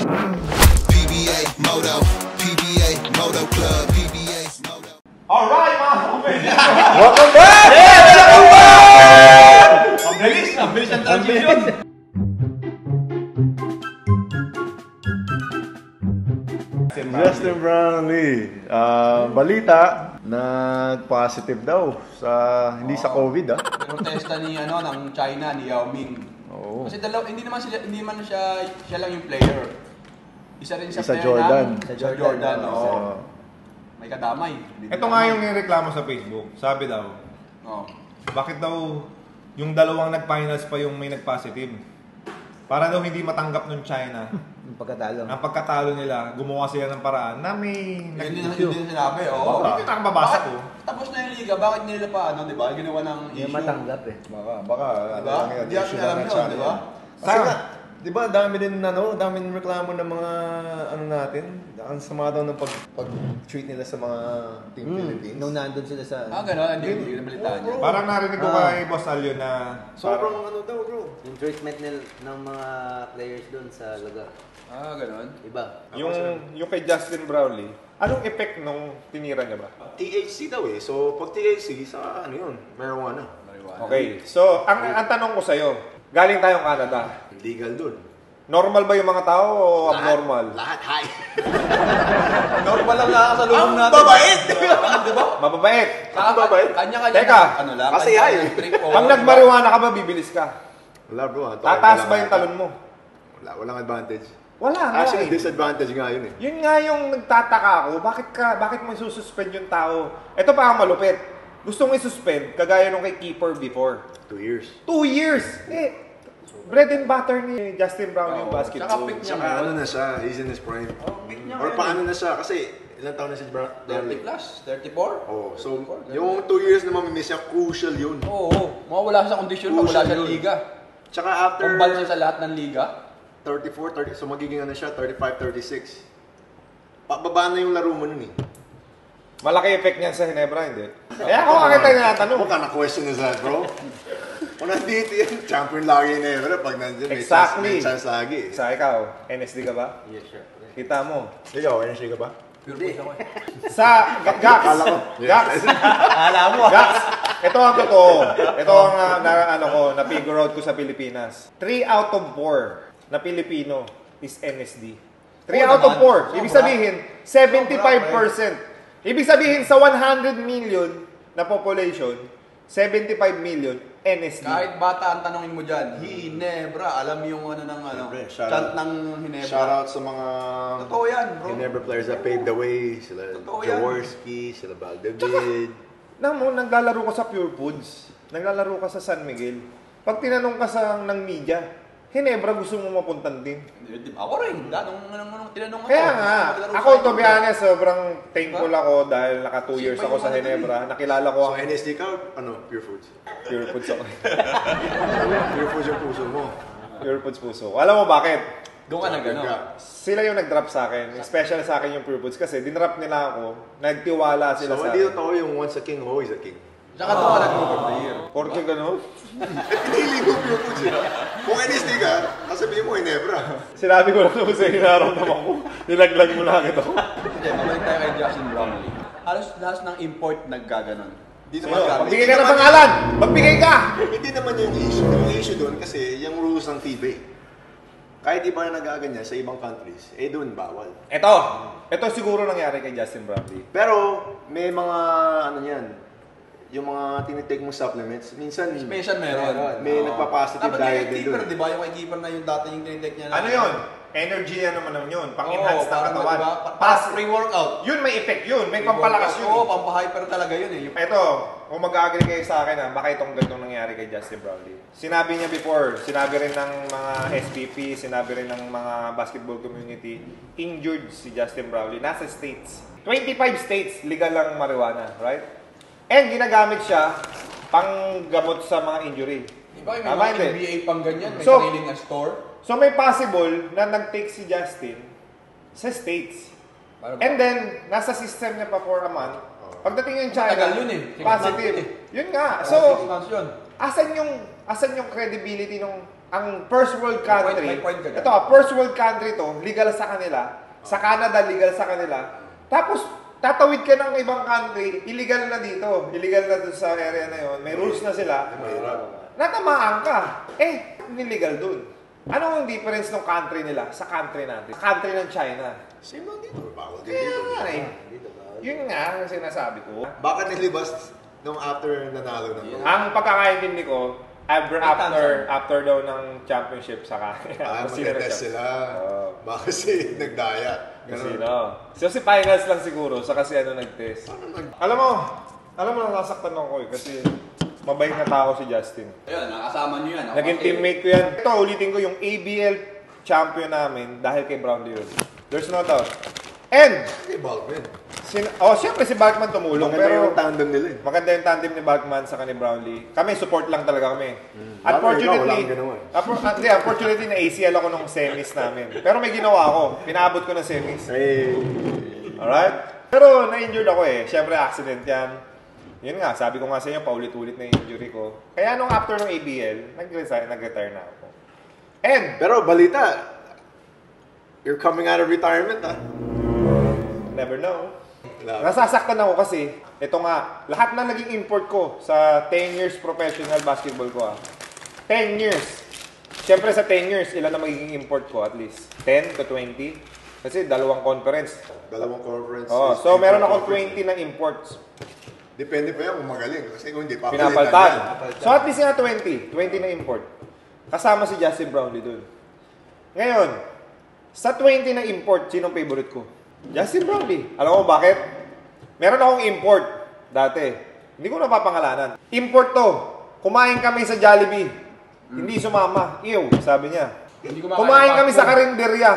PBA Moto, PBA Moto Club, PBA Moto. Alright mga kapatid! Welcome back! Yeah! Welcome back! Ang bilis ang transition! Justin Brownlee, balita, nag-positive daw sa hindi sa COVID Protesta ni ng China ni Yao Ming. Oo. Kasi hindi man siya lang yung player. Isa rin sa player Jordan. Sa Jordan, oo. May kadamay. Ito nga yung reklamo sa Facebook. Sabi daw, bakit daw yung dalawang nag-finals pa yung may nag-positive? Para daw hindi matanggap ng China. Ang pagkatalo nila, gumawa sila ng paraan na may... Hindi na sinabi, oo. Hindi na nakababasa ko. Tapos na yung liga, bakit nila pa, di ba? Ginawa ng issue. Hindi matanggap eh. Baka, diba? Hindi natin alam yun, di ba? Kasi nga, di ba, dami din reklamo ng mga, natin, ang sama daw ng pag-treat nila sa mga Team Philippines. Nung nandun sila sa... Gano'n, hindi nabalitaan niya. Parang narinig ko kay Boss Alyo na... Sobrang daw, bro. Yung treatment nila ng mga players doon sa lugar. Gano'n. Iba. Yung kay Justin Brownlee, anong effect nung tinira niya ba? THC daw eh. So, pag THC, sa marijuana. Okay, so ang tanong ko sa'yo, galing tayong Canada. Legal dun. Normal ba yung mga tao o abnormal? Lahat high. Normal lang nakasalubong natin. Mabait! Di ba? Mababait. Mabait. Kanya-kanya. Teka, lang. kasi kanya-kanya trip, Pag nagmariwana ka ba, bibilis ka? Wala bro. Tataas ba yung talon mo? Walang advantage. Wala nga Actually, eh. disadvantage nga yun eh. Yun nga yung nagtataka ako, bakit mo isususpend yung tao? Ito pa ang malupit. Gustong isuspend, kagaya nung kay Keeper before. 2 years. 2 years! Bread and butter ni Justin Brown yung basketball. Tsaka pick niya Saka na siya, he's in his prime. pick niya Or ngayon paano na siya, kasi ilang taon na si Brown? 30 plus, 34? Oh, so yung 2 years na mamimiss niya, crucial yun. Oo, mawawala siya sa kondisyon pag wala siya liga. Tsaka after Kumbal siya sa lahat ng liga. 34, 30, so magiging siya, 35, 36. Pababa na yung laro mo nun eh. Malaki effect niyan sa Hinebra, hindi? Kaya ako kakita tinatanong. What kind of question is that, bro? Kung nandito yan, champion lagi na yun. Pag nandiyan, Exactly. may chance lagi. Sa ikaw, NSD ka ba? Yes, sir. Kita mo. Ikaw, NSC ka ba? Pure ako eh. Sa Gax. Gax. Alam mo Gax. Ito ang totoo. Ito ang na-figure out ko sa Pilipinas. 3 out of 4 na Pilipino is NSD. 3 out of 4. Ibig sabihin, 75%. Ibig sabihin, sa 100 million na population, 75 million NSD. Kahit bata ang tanongin mo dyan, Hinebra, alam yung chant ng Hinebra. Shoutout sa mga Totoo yan, bro. Hinebra players that paved the way. Sila Totoo yan. Jaworski, sila Valdavid. Naglalaro ka sa Pure Foods. Naglalaro ka sa San Miguel. Pag tinanong ka ng media, Hinebra gusto mo mapuntan din. Ako rin, nung tinanong ako. Kaya nga, ako to be honest, sobrang thankful ako dahil naka 2 years ako sa Hinebra. Nakilala ko So ang NSD ka, Pure Foods. Pure Foods ako. Pure Foods yung puso mo. Pure Foods puso. Alam mo bakit? Doon ka nag-ano. Sila yung nag-drop sa akin. Special sa akin yung Pure Foods kasi dinrop nila ako. Nagtiwala sila So sa hindi akin. totoo yung once a king, always a king. Tsaka doon ka nag-Move of the Year. Porke gano'n? Pinili mo Pure Foods eh. Kung NSD ka, kasabihin mo Hinebra. Sinabi ko lang naman sa hinaramdaman ko. Nilaglag mo lang ito. Hindi, mabalik tayo kay Justin Brownlee. Halos lahat ng import naggaganon. Hindi Sino? Magbigay ka ng pangalan! Magbigay ka! Hindi naman yung issue. Yung issue doon kasi yung rules ng FIBA. Kahit iba na nagaganyan sa ibang countries, doon bawal. Ito siguro nangyari kay Justin Brownlee. Pero may mga yung mga tinitake mo supplements, minsan Special meron. may nagpa-positive diet din Keeper, doon. di ba? Yung kay Keeper na yung dati yung tinitake niya. Ano yun? Energy yan naman yun. Pang-enhance ng katawan. Pass pre-workout. Yun may effect yun. May pampalakas yun. Oo, pampahyper talaga yun eh. Ito, kung mag-agree kayo sa akin baka itong ganitong nangyari kay Justin Brownlee. Sinabi niya before, sinabi rin ng mga SPP, sinabi rin ng mga basketball community, injured si Justin Brownlee. Nasa states. 25 states, legal lang marijuana, right? And ginagamit siya pang gamot sa mga injury. Di ba may Tama, mga hindi? NBA pang ganyan? May So, sariling na store? So may possible na nag-take si Justin sa States. And then, nasa system niya pa for a month. Pagdating yung China, Tagal yun eh. positive. Yun nga. So, Six months yun. asan yung credibility ng ang first world country, May point ka dyan. ito first world country to, legal sa kanila. Sa Canada, legal sa kanila. Tapos, tatawid ka ng ibang country, illegal na dito. Illegal na dito sa area na yon. May rules na sila. Natamaan ka. Illegal dun. Ano ang difference ng country nila sa country natin? Sa country ng China. Same lang dito. Bawal din Kaya dito. nga eh. Yun nga ang sinasabi ko. Baka nilibas nung after nanalo na. Ang pagkakaintindi ko, after daw ng championship sa kanila. Magte-test sila. Baka kasi nagdaya. So si finals lang siguro, sa kasi nag-test. Alam mo, nasasaktan ako kasi mabait na tao si Justin. Ayun, nakasama nyo yan. Naging teammate ko yan. Ito, ulitin ko yung ABL champion namin dahil kay Brownlee yun. There's no doubt. And, Hindi, Baldwin. siyempre si Balkman tumulong. Maganda pero yung tandem nila eh. maganda yung tandem ni Balkman sa ni Brownlee. Kami, support lang talaga kami. Wala kang ginawa eh. Unfortunately, na ACL ako nung semis namin. Pero may ginawa ako. Pinaabot ko ng semis. Alright? Pero na-injured ako eh. Siyempre, accident yan. Yun nga, sabi ko nga sa inyo, paulit-ulit na yung injury ko. Kaya nung after ng ABL, nag-retire na ako. And, Pero balita, you're coming out of retirement ah. never know. Nasasaktan ako kasi, ito nga, lahat na naging import ko sa 10 years professional basketball ko 10 years. Siyempre sa 10 years, ilan na magiging import ko at least? 10 to 20? Kasi dalawang conference. So meron akong 20 na imports. Depende pa yan kung magaling. Kasi kung hindi, Pinapaltan. So at least nga 20 na import. Kasama si Justin Brownlee dun. Ngayon, sa 20 na import, sinong favorite ko? Justin Brownlee. Alam mo bakit? Meron akong import dati. Hindi ko napapangalanan. Import to. Kumain kami sa Jollibee. Hindi sumama. Ew, sabi niya. Kumain kami sa karinderya.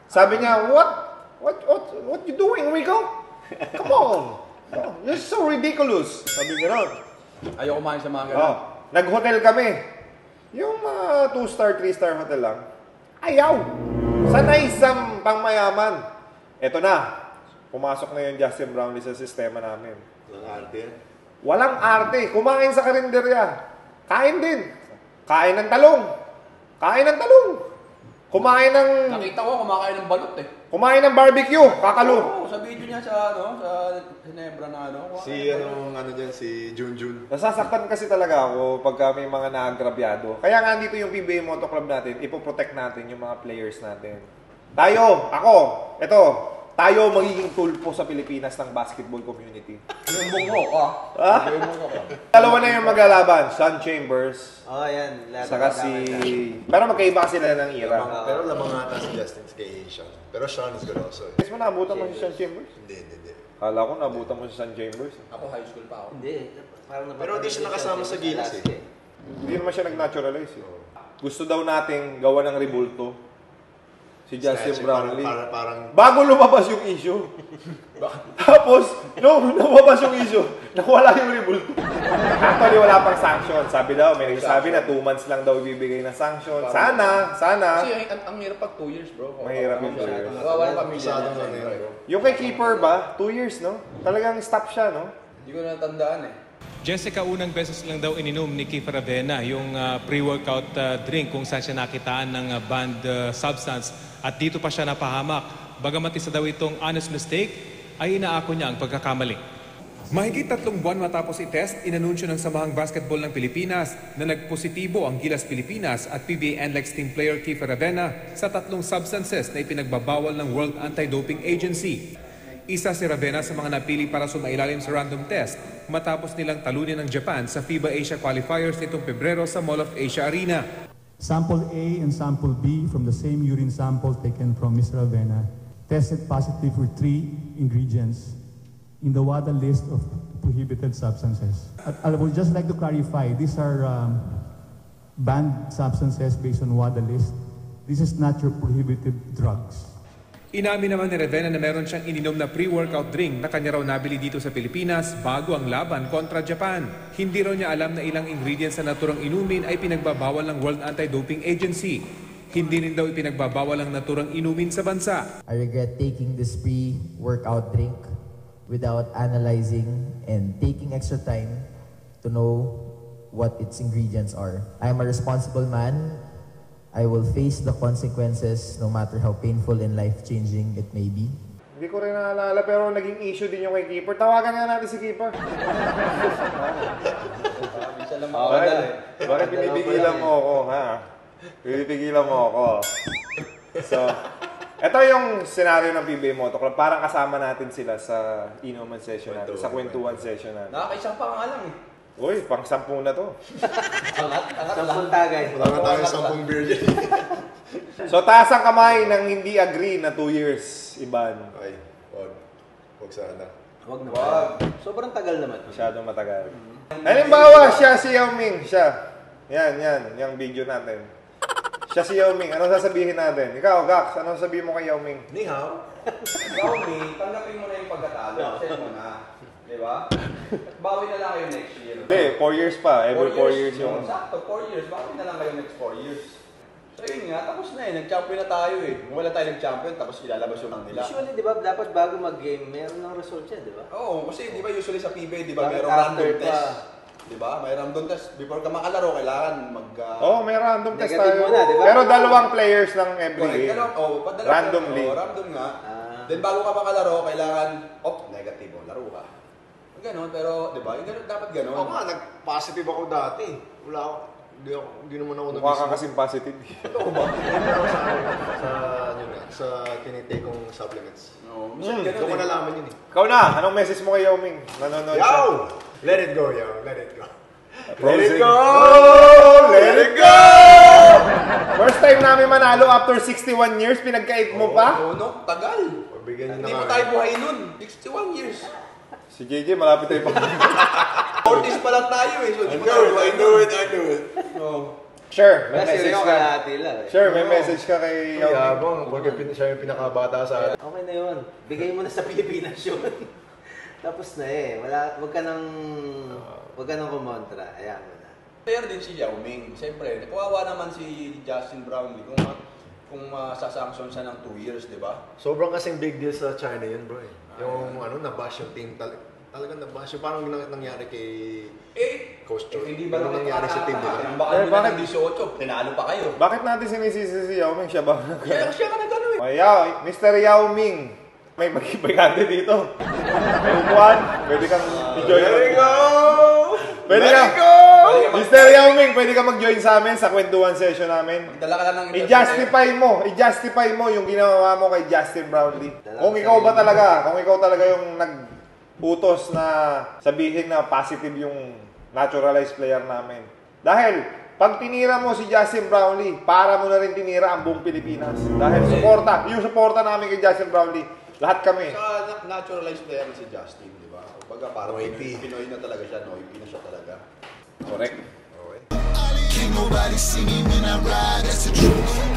Sabi niya, what you doing, Rico? Come on. Oh, you're so ridiculous. Sabi niya ron. Ayaw kumain sa mga ganun. Nag-hotel kami. Yung mga 2-star, 3-star hotel lang. Ayaw. Sanay sa pangmayaman. Eto na. Pumasok na yung Justin Brownlee sa sistema namin. Walang arte. Kumain sa karinderya. Kain din. Kain ng talong. Kumain ng... Nakita ko, kumakain ng balot eh. Kumain ng barbecue. Kakalo. Oo, sa video niya sa Ginebra na Si Junjun. Nasasaktan kasi talaga ako pagka may mga naagrabyado. Kaya nga dito yung PBA Moto Club natin, ipoprotect natin yung mga players natin. Tayo magiging tulpo sa Pilipinas ng basketball community. Yung bungo ka. Dalawa na yung maglalaban, Sean Chambers, yan. saka pero magkaiba sila ng era. Pero lamang ata si Justin kay Sean. Pero Sean is good also. Guys mo, naabutan mo si Sean Chambers? Hindi. Kala ko naabutan mo si Sean Chambers. Ako high school pa ako. Hindi. Pero hindi siya nakasama sa Gilas eh. Hindi naman siya nag-naturalize. Gusto daw nating gawa ng rebulto. Si Justin Brownlee. Parang Bago lumabas yung issue. Tapos, nung lumabas yung issue, nawala yung rebulto. Actually, wala pang sanction. Sabi daw, may nagsasabi na 2 months lang daw ibibigay na sanction. Sana. Kasi ang hirap pag 2 years, bro. Mahirap yung 2 years. Walang pamilya Masyadong niya. ano yun, bro. Yung kay keeper ba, 2 years, no? Talagang stop siya, no? Hindi ko natandaan eh. Jessica, unang beses lang daw ininom ni Keith Ravena yung pre-workout drink kung saan siya nakitaan ng banned substance at dito pa siya napahamak. Bagamat isa daw itong honest mistake, ay inaako niya ang pagkakamali. Mahigit 3 buwan matapos i-test, inanunsyo ng Samahang Basketball ng Pilipinas na nagpositibo ang Gilas Pilipinas at PBA NLEX team player Keith Ravena sa 3 substances na ipinagbabawal ng World Anti-Doping Agency. Isa si Ravena sa mga napili para sumailalim sa random test matapos nilang talunin ng Japan sa FIBA Asia Qualifiers nitong Pebrero sa Mall of Asia Arena. Sample A and sample B from the same urine sample taken from Ms. Ravena tested positive for 3 ingredients in the WADA list of prohibited substances. I would just like to clarify, these are banned substances based on WADA list. This is not your prohibited drugs. Inamin naman ni Ravena na meron siyang ininom na pre-workout drink na kanya raw nabili dito sa Pilipinas bago ang laban kontra Japan. Hindi raw niya alam na ilang ingredients na naturang inumin ay pinagbabawal ng World Anti-Doping Agency. Hindi rin daw ipinagbabawal ang naturang inumin sa bansa. I regret taking this pre-workout drink without analyzing and taking extra time to know what its ingredients are. I am a responsible man I will face the consequences no matter how painful and life-changing it may be. Hindi ko rin naalala, pero naging issue din yung kay Keeper. Tawagan nga natin si Keeper. Bakit pinipigilan mo ako, ha? Pinipigilan mo ako. So, ito yung scenario ng PBA Moto Club. Parang kasama natin sila sa inuman session natin, sa kwentuhan session natin. Nakakaisang pa nga lang eh. Uy, pang-10 na to. Angat lang. Sampung tagay. Wala na tayong 10 beer dyan. So, taas ang kamay ng hindi agree na 2 years, Iban. Ay, wag. Wag sana. Wag na. Wag. Sobrang tagal naman. Masyadong matagal. Halimbawa, siya si Yao Ming. Siya. Yan. Yung video natin. Siya si Yao Ming. Anong sasabihin natin? Ikaw, Gax, anong sasabihin mo kay Yao Ming? Ni hao. Ikaw, May, tanggapin mo na yung pagkatalo. Set mo na. Di ba? Bawi na lang kayo next year. Hindi, 4 years pa. Every 4 years yung... Sakto, 4 years. Bawi na lang kayo next 4 years. So yun nga, tapos na eh. Nag-champion na tayo eh. Kung wala tayo nag-champion, tapos ilalabas yung lang nila. Usually, di ba, dapat bago mag-game, meron ng result siya, di ba? Oo, kasi di ba usually sa PBA, di ba, Bakit merong after random pa? test. Di ba? May random test. Before ka makalaro, kailangan mag... may random test Negative tayo. muna, di ba? Pero dalawang players lang every Correct. game. Randomly. Random nga. Then bago ka makalaro, kailangan, negative, laro ka. Ganon, pero, di ba? Yung ganon, dapat ganon. Ako nga, nag-positive ako dati. Wala ako. Hindi naman ako Mukha ka kasing positive. Totoo ba? Sa tinitake kong supplements. No, minsan ganon Doon ko eh. nalaman yun eh. Ikaw na, anong message mo kay Yao Ming? Nanonood siya. Yo! Let it go, yo. Let it go. Let it go! Let it go! First time namin manalo after 61 years, pinagkait mo pa? Oo, no? Tagal. Bigyan nyo Hindi na pa tayo buhay nun. 61 years. Si JJ, malapit tayo pa. 40s pa lang tayo eh. So, di pa tayo buhay nun. Sure, may Kasi message yung ka. kalahati lang eh. Sure, may message ka kay Yao Ming. Yabang, porque siya yung pinakabata sa atin. Okay na yun. Bigay mo na sa Pilipinas yun. Tapos na eh. Wag ka nang kumontra. Ayan mo na. Player din si Yao Ming. Siyempre, kawawa naman si Justin Brownlee kung masasanction siya ng 2 years, di ba? Sobrang kasing big deal sa China yun, bro eh. Yung nabash yung team talagang nabash. Yung parang nangyari kay Coach Choi. Hindi ba Ano nangyari sa team nila? Baka nyo na ng 18, tinalo pa kayo. Bakit natin sinisisi si Yao Ming? Siya ba? Siya ka nag-ano eh. Oh, Mr. Yao Ming. May magkipagante dito. May upuan. Pwede kang i-join. Let it go! Pwede Let ka. it go! Mr. Yao Ming, pwede ka mag-join sa amin sa kwentuhan session namin. Dala ka lang ng I-justify mo yung ginawa mo kay Justin Brownlee. Kung ikaw talaga yung nag-utos na sabihin na positive yung naturalized player namin. Dahil pag tinira mo si Justin Brownlee, para mo na rin tinira ang buong Pilipinas. Dahil yung suporta namin kay Justin Brownlee, lahat kami. Sa naturalized player si Justin, di ba? Kumbaga parang Pinoy na talaga siya, Noipi na siya talaga. Correct. Can't nobody see me when I ride, that's the truth.